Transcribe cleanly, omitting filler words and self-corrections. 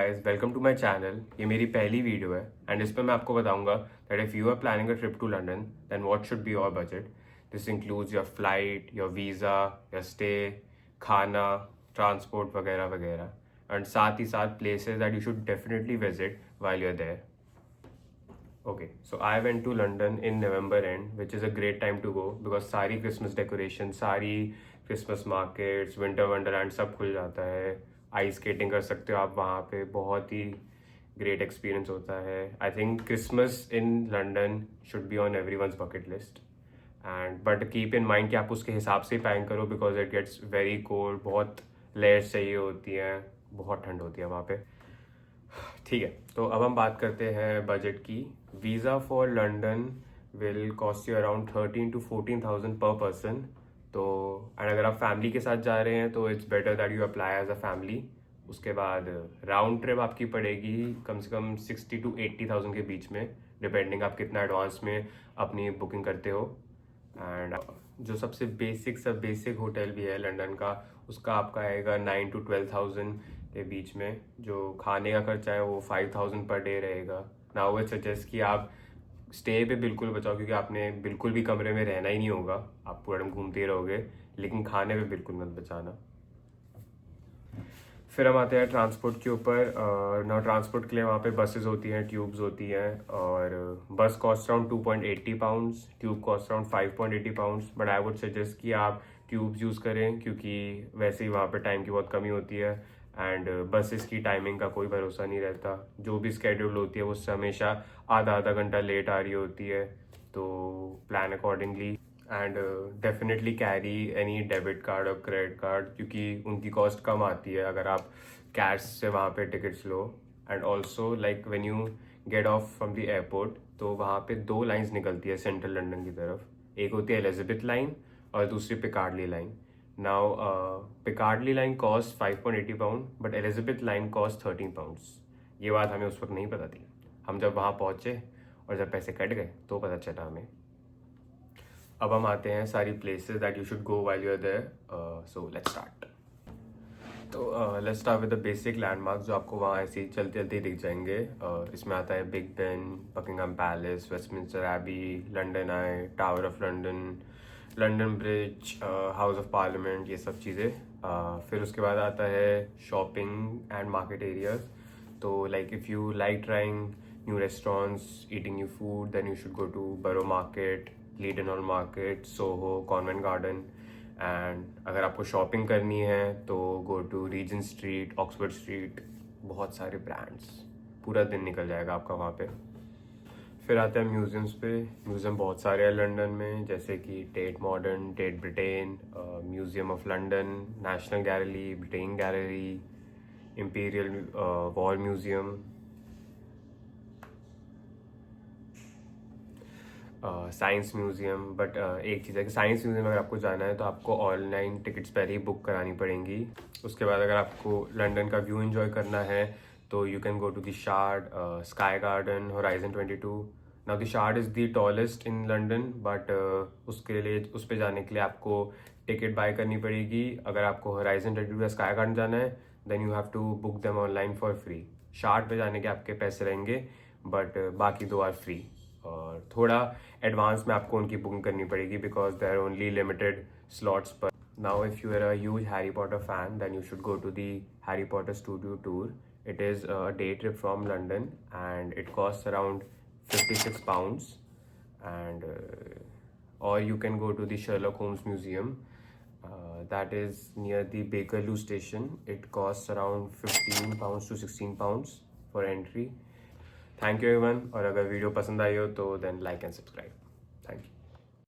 Guys, welcome to my channel. ये मेरी पहली वीडियो है एंड इस पर मैं आपको बताऊंगा that if you are planning a trip to London then what should be your budget. This includes your flight, your visa, your stay, खाना, ट्रांसपोर्ट वगैरह वगैरह एंड साथ ही साथ places that you should definitely visit while you are there. Okay, so I went to London in November end, which is a great time to go because सारी Christmas decoration, सारी Christmas markets, winter wonderland सब खुल जाता है। Ice skating कर सकते हो आप वहाँ पे, बहुत ही ग्रेट एक्सपीरियंस होता है। I think Christmas in London should be on everyone's bucket list and but keep in mind कि आप उसके हिसाब से पैक करो because it gets very cold. बहुत लेयर्स चाहिए होती हैं, बहुत ठंड होती है वहाँ पे। ठीक है, तो अब हम बात करते हैं बजट की। Visa for London will cost you around 13,000 to 14,000 पर पर्सन। तो एंड अगर आप फैमिली के साथ जा रहे हैं तो it's better that you apply as a family. उसके बाद राउंड ट्रिप आपकी पड़ेगी कम से कम 60,000 to 80,000 के बीच में, डिपेंडिंग आप कितना एडवांस में अपनी बुकिंग करते हो। एंड जो सबसे बेसिक होटल भी है लंदन का, उसका आपका आएगा 9,000 to 12,000 के बीच में। जो खाने का खर्चा है वो 5,000 पर डे रहेगा। नाउ वो सजेस्ट कि आप स्टे पे बिल्कुल बचाओ क्योंकि आपने बिल्कुल भी कमरे में रहना ही नहीं होगा, आप पूरा टाइम घूमते ही रहोगे, लेकिन खाने पे बिल्कुल मत बचाना। फिर हम आते हैं ट्रांसपोर्ट के ऊपर। ना ट्रांसपोर्ट के लिए वहाँ पे बसेस होती हैं, ट्यूब्स होती हैं और बस cost around 2.80 pounds, tube cost around 5.80 pounds. But I would suggest कि आप ट्यूब्स यूज़ करें क्योंकि वैसे ही वहाँ पे टाइम की बहुत कमी होती है एंड बसेस की टाइमिंग का कोई भरोसा नहीं रहता। जो भी स्केड्यूल होती है उससे हमेशा आधा आधा घंटा लेट आ रही होती है, तो plan accordingly and definitely carry any debit card और क्रेडिट कार्ड क्योंकि उनकी कॉस्ट कम आती है अगर आप कैश से वहाँ पे tickets low. And also like when you get of from the airport तो वहाँ पे दो लाइंस निकलती है सेंट्रल लंदन की तरफ। एक होती है एलिजाबेथ लाइन और दूसरी Piccadilly line. Now Piccadilly line cost 5.80 pound but Elizabeth line cost 13 pounds. ये बात हमें उस वक्त नहीं पता थी, हम जब वहाँ पहुँचे और जब पैसे कट गए तो पता चला हमें। अब हम आते हैं सारी places that you should go while you are there. So let's start. तो let's start with the basic landmarks जो आपको वहाँ ऐसे ही चलते चलते दिख जाएंगे। इसमें आता है Big Ben, Buckingham Palace, Westminster Abbey, London Eye, Tower of London, London Bridge, House of Parliament, ये सब चीज़ें। फिर उसके बाद आता है शॉपिंग एंड मार्केट एरियाज। तो like if you like trying new restaurants, eating new food, then you should go to Borough Market, Leadenhall Market, Soho, Covent Garden. And अगर आपको शॉपिंग करनी है तो go to Regent Street, Oxford Street, बहुत सारे brands, पूरा दिन निकल जाएगा आपका वहाँ पे। फिर आते हैं म्यूज़ियम्स पे। म्यूज़ियम बहुत सारे हैं लंदन में, जैसे कि Tate Modern, Tate Britain, Museum of London, National Gallery, Britain Gallery, Imperial War Museum, Science Museum. But एक चीज़ है कि साइंस म्यूज़ियम अगर आपको जाना है तो आपको ऑनलाइन टिकट्स पहले ही बुक करानी पड़ेंगी। उसके बाद अगर आपको लंदन का व्यू एंजॉय करना है तो you can go to the Shard, Sky Garden, Horizon 22। Now the Shard is the tallest in London but उसके लिए उस पर जाने के लिए आपको टिकट बाय करनी पड़ेगी। अगर आपको होराइजन 22 या स्काई गार्डन जाना है then you have to book them online for free. Shard पे जाने के आपके पैसे रहेंगे बट बाकी दो आर फ्री। और थोड़ा एडवांस में आपको उनकी बुकिंग करनी पड़ेगी because they are only limited slots पर। Now if you are a huge Harry Potter fan then you should go to the Harry Potter studio tour. It is a day trip from London and it cost around 56 pounds and or you can go to the Sherlock Holmes Museum that is near the Bakerloo station. It costs around 15 pounds to 16 pounds for entry. Thank you everyone, और अगर video पसंद आई हो तो then like and subscribe. Thank you.